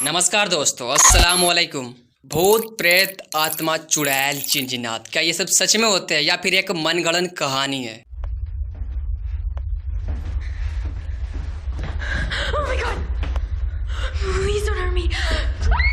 नमस्कार दोस्तों, अस्सलाम वालेकुम। भूत प्रेत आत्मा चुड़ैल जिनजिनात, क्या ये सब सच में होते हैं या फिर एक मनगढ़ंत कहानी है? Oh my god! Please don't hurt me. Why?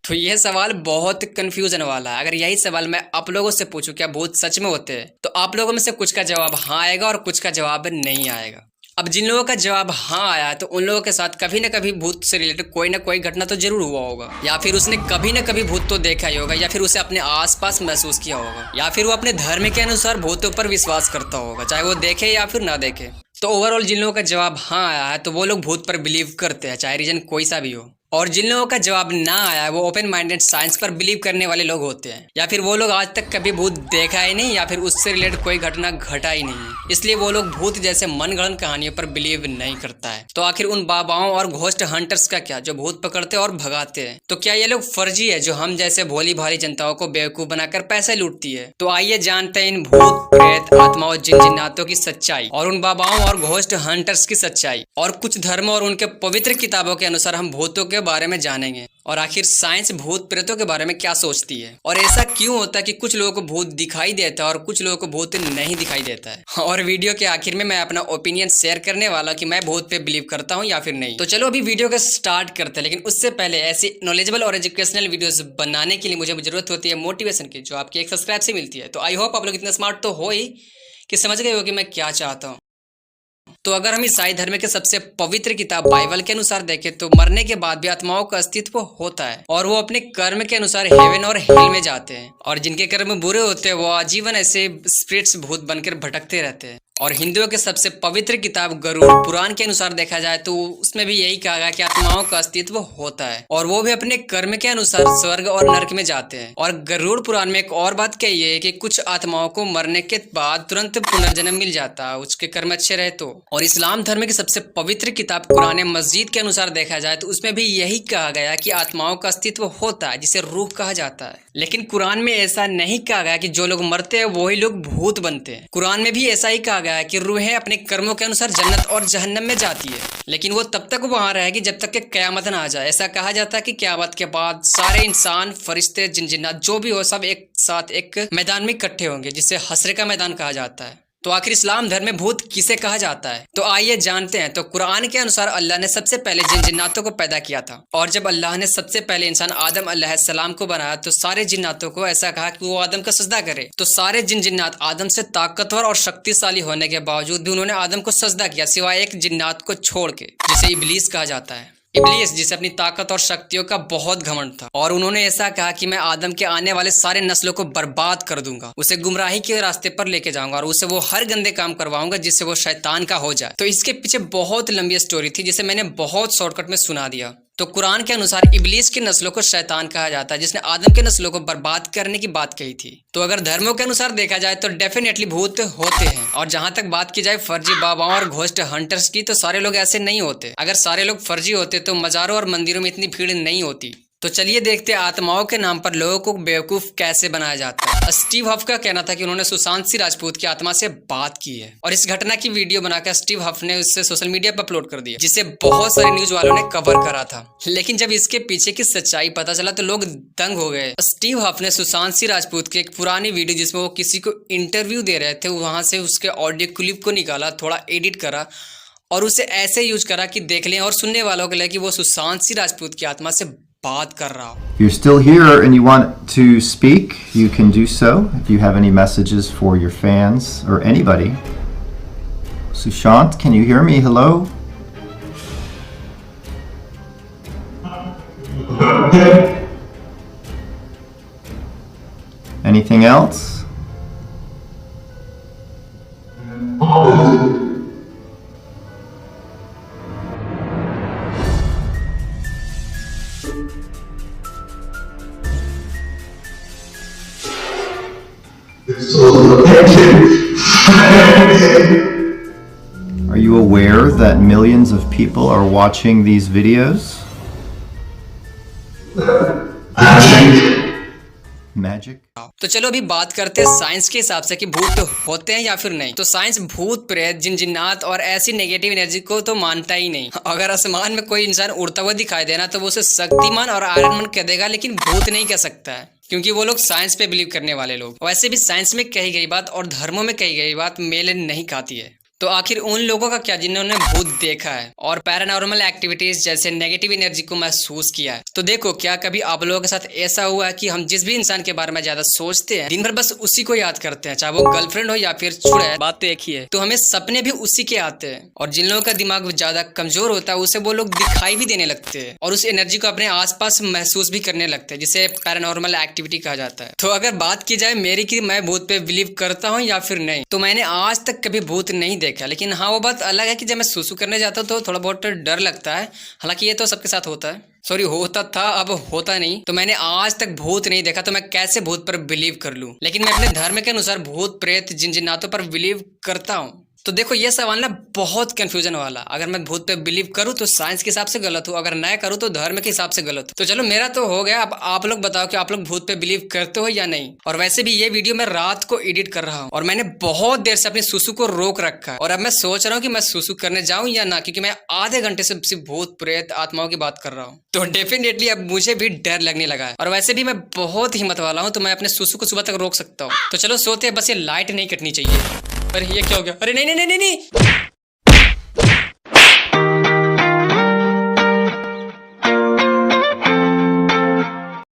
तो ये सवाल बहुत कंफ्यूजन वाला है। अगर यही सवाल मैं आप लोगों से पूछूं क्या भूत सच में होते हैं, तो आप लोगों में से कुछ का जवाब हाँ आएगा और कुछ का जवाब नहीं आएगा। अब जिन लोगों का जवाब हाँ आया है, तो उन लोगों के साथ कभी न कभी भूत से रिलेटेड कोई ना कोई घटना तो जरूर हुआ होगा, या फिर उसने कभी न कभी भूत तो देखा ही होगा, या फिर उसे अपने आसपास महसूस किया होगा, या फिर वो अपने धर्म के अनुसार भूतों पर विश्वास करता होगा, चाहे वो देखे या फिर ना देखे। तो ओवरऑल जिन लोगों का जवाब हाँ आया है, तो वो लोग भूत पर बिलीव करते हैं, चाहे रीजन कोई सा भी हो। और जिन लोगों का जवाब ना आया है, वो ओपन माइंडेड साइंस पर बिलीव करने वाले लोग होते हैं, या फिर वो लोग आज तक कभी भूत देखा ही नहीं, या फिर उससे रिलेटेड कोई घटना घटा ही नहीं है, इसलिए वो लोग भूत जैसे मनगढ़ंत कहानियों पर बिलीव नहीं करता है। तो आखिर उन बाबाओं और घोस्ट हंटर्स का क्या, जो भूत पकड़ते और भगाते हैं? तो क्या ये लोग फर्जी है, जो हम जैसे भोली भाली जनताओं को बेवकूफ बनाकर पैसे लूटती है? तो आइए जानते हैं इन भूत प्रेत आत्माओं जिन्नातों की सच्चाई, और उन बाबाओं और घोस्ट हंटर्स की सच्चाई, और कुछ धर्म और उनके पवित्र किताबों के अनुसार हम भूतों के बारे में जानेंगे, और आखिर साइंस भूत प्रेतों के बारे में क्या सोचती है, और ऐसा क्यों होता है कि कुछ लोगों को भूत दिखाई देता है और कुछ लोगों को भूत नहीं दिखाई देता है। और वीडियो के आखिर में मैं अपना ओपिनियन शेयर करने वाला कि मैं भूत पे बिलीव करता हूँ या फिर नहीं। तो चलो अभी वीडियो को स्टार्ट करते हैं, लेकिन उससे पहले ऐसी नॉलेजेबल और एजुकेशनल वीडियोस बनाने के लिए मुझे जरूरत होती है मोटिवेशन की, जो आपकी एक सब्सक्राइब से मिलती है। तो आई होप आप लोग इतना स्मार्ट तो हो ही कि समझ गए हो कि मैं क्या चाहता हूँ। तो अगर हम ईसाई धर्म के सबसे पवित्र किताब बाइबल के अनुसार देखें, तो मरने के बाद भी आत्माओं का अस्तित्व होता है, और वो अपने कर्म के अनुसार हेवन और हेल में जाते हैं, और जिनके कर्म बुरे होते हैं वो आजीवन ऐसे स्पिरिट्स भूत बनकर भटकते रहते हैं। और हिंदुओं के सबसे पवित्र किताब गरुड़ पुराण के अनुसार देखा जाए, तो उसमें भी यही कहा गया कि आत्माओं का अस्तित्व होता है, और वो भी अपने कर्म के अनुसार स्वर्ग और नरक में जाते हैं। और गरुड़ पुराण में एक और बात कही है कि कुछ आत्माओं को मरने के बाद तुरंत पुनर्जन्म मिल जाता है, उसके कर्म अच्छे रहे तो। और इस्लाम धर्म की सबसे पवित्र किताब कुरान मस्जिद के अनुसार देखा जाए, तो उसमें भी यही कहा गया कि आत्माओं का अस्तित्व होता है, जिसे रूह कहा जाता है। लेकिन कुरान में ऐसा नहीं कहा गया कि जो लोग मरते हैं वही लोग भूत बनते हैं। कुरान में भी ऐसा ही कहा गया है कि रूहें अपने कर्मों के अनुसार जन्नत और जहन्नम में जाती है, लेकिन वो तब तक वहां रहेगी जब तक कि कयामत ना आ जाए। ऐसा कहा जाता है कि कयामत के बाद सारे इंसान, फरिश्ते, जिन्नात जो भी हो, सब एक साथ एक मैदान में इकट्ठे होंगे, जिसे हश्र का मैदान कहा जाता है। तो आखिर इस्लाम धर्म में भूत किसे कहा जाता है, तो आइए जानते हैं। तो कुरान के अनुसार अल्लाह ने सबसे पहले जिन्नातों को पैदा किया था, और जब अल्लाह ने सबसे पहले इंसान आदम अलैहिस्सलाम को बनाया, तो सारे जिन्नातों को ऐसा कहा कि वो आदम का सजदा करे। तो सारे जिन्नात आदम से ताकतवर और शक्तिशाली होने के बावजूद भी उन्होंने आदम को सजदा किया, सिवाय एक जिन्नात को छोड़ के, जिसे इब्लीस कहा जाता है। इब्लीस, जिसे अपनी ताकत और शक्तियों का बहुत घमंड था, और उन्होंने ऐसा कहा कि मैं आदम के आने वाले सारे नस्लों को बर्बाद कर दूंगा, उसे गुमराही के रास्ते पर लेके जाऊंगा, और उसे वो हर गंदे काम करवाऊंगा जिससे वो शैतान का हो जाए। तो इसके पीछे बहुत लंबी स्टोरी थी, जिसे मैंने बहुत शॉर्टकट में सुना दिया। तो कुरान के अनुसार इब्लीस की नस्लों को शैतान कहा जाता है, जिसने आदम के नस्लों को बर्बाद करने की बात कही थी। तो अगर धर्मों के अनुसार देखा जाए तो डेफिनेटली भूत होते हैं। और जहां तक बात की जाए फर्जी बाबाओं और घोस्ट हंटर्स की, तो सारे लोग ऐसे नहीं होते। अगर सारे लोग फर्जी होते तो मजारों और मंदिरों में इतनी भीड़ नहीं होती। तो चलिए देखते हैं आत्माओं के नाम पर लोगों को बेवकूफ कैसे बनाया जाता है। स्टीव हफ का कहना था कि उन्होंने सुशांत सिंह राजपूत की आत्मा से बात की है, और इस घटना की वीडियो बनाकर स्टीव हफ ने उससे सोशल मीडिया पर अपलोड कर दिया, जिसे बहुत सारे न्यूज वालों ने कवर करा था। लेकिन जब इसके पीछे की सच्चाई पता चला तो लोग दंग हो गए। स्टीव हफ ने सुशांत सिंह राजपूत की एक पुरानी वीडियो, जिसमें वो किसी को इंटरव्यू दे रहे थे, वहां से उसके ऑडियो क्लिप को निकाला, थोड़ा एडिट करा, और उसे ऐसे यूज करा कि देख लें और सुनने वालों के लिए कि वो सुशांत सिंह राजपूत की आत्मा से बात कर रहा हो। If you're still here and you want to speak, you can do so. If you have any messages for your fans or anybody. Sushant, can you hear me? Hello? Anything else? Are you aware that millions of people are watching these videos? Imagine magic? तो चलो अभी बात करते हैं science के हिसाब से कि भूत होते हैं या फिर नहीं। तो साइंस भूत प्रेत जिन्नात और ऐसी नेगेटिव एनर्जी को तो मानता ही नहीं। अगर आसमान में कोई इंसान उड़ता हुआ दिखाई देना तो वो उसे शक्तिमान और आयरन मैन कह देगा, लेकिन भूत नहीं कह सकता है, क्योंकि वो लोग साइंस पे बिलीव करने वाले लोग। वैसे भी साइंस में कही गई बात और धर्मों में कही गई बात मेल नहीं खाती है। तो आखिर उन लोगों का क्या जिन्होंने भूत देखा है और पैरानॉर्मल एक्टिविटीज जैसे नेगेटिव एनर्जी को महसूस किया है। तो देखो, क्या कभी आप लोगों के साथ ऐसा हुआ है कि हम जिस भी इंसान के बारे में ज्यादा सोचते हैं, दिन भर बस उसी को याद करते हैं, चाहे वो गर्लफ्रेंड हो या फिर छुड़ा है, बात तो एक ही है। तो हमें सपने भी उसी के आते हैं, और जिन लोगों का दिमाग ज्यादा कमजोर होता है उसे वो लोग दिखाई भी देने लगते हैं और उस एनर्जी को अपने आसपास महसूस भी करने लगते हैं, जिसे पैरानॉर्मल एक्टिविटी कहा जाता है। तो अगर बात की जाए मेरी कि मैं भूत पे बिलीव करता हूँ या फिर नहीं, तो मैंने आज तक कभी भूत नहीं देखा। लेकिन हाँ, वो बात अलग है कि जब मैं सुसु करने जाता हूँ तो थोड़ा बहुत डर लगता है। हालांकि ये तो सबके साथ होता है, सॉरी होता था, अब होता नहीं। तो मैंने आज तक भूत नहीं देखा, तो मैं कैसे भूत पर बिलीव कर लूं। लेकिन मैं अपने धर्म के अनुसार भूत प्रेत जिन्नातों पर बिलीव करता हूँ। तो देखो, ये सवाल ना बहुत कंफ्यूजन वाला। अगर मैं भूत पे बिलीव करूँ तो साइंस के हिसाब से गलत हूँ, अगर ना करूँ तो धर्म के हिसाब से गलत हूँ। तो चलो, मेरा तो हो गया। अब आप लोग बताओ कि आप लोग भूत पे बिलीव करते हो या नहीं। और वैसे भी ये वीडियो मैं रात को एडिट कर रहा हूँ और मैंने बहुत देर से अपनी सुसु को रोक रखा है, और अब मैं सोच रहा हूँ कि मैं सुसु करने जाऊँ या ना, क्योंकि मैं आधे घंटे से सिर्फ भूत प्रेत आत्माओं की बात कर रहा हूँ। तो डेफिनेटली अब मुझे भी डर लगने लगा है, और वैसे भी मैं बहुत हिम्मत वाला हूँ, तो मैं अपने सुसु को सुबह तक रोक सकता हूँ। तो चलो सोते हैं, बस ये लाइट नहीं कटनी चाहिए। अरे ये क्या हो गया? अरे नहीं नहीं नहीं नहीं, नहीं।